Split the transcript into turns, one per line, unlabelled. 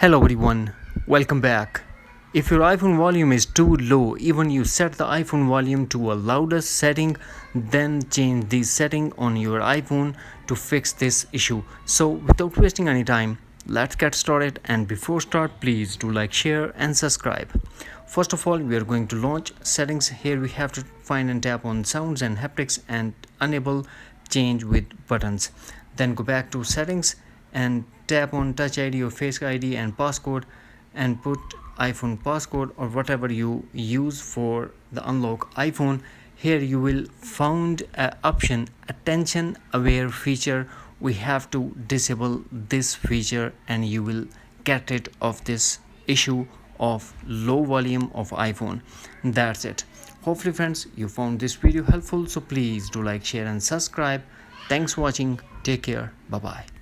Hello everyone, welcome back. If your iPhone volume is too low, even you set the iPhone volume to a louder setting, then change the setting on your iPhone to fix this issue. So without wasting any time, let's get started, and before start please do like, share and subscribe. First of all, we are going to launch settings. Here we have to find and tap on sounds and haptics and enable change with buttons. Then go back to settings and tap on touch ID or face ID and passcode and put iPhone passcode or whatever you use for the unlock iPhone. Here you will find an option attention aware feature. We have to disable this feature and you will get rid of this issue of low volume of iPhone. That's it. Hopefully friends, you found this video helpful, so please do like, share and subscribe. Thanks for watching. Take care. Bye bye.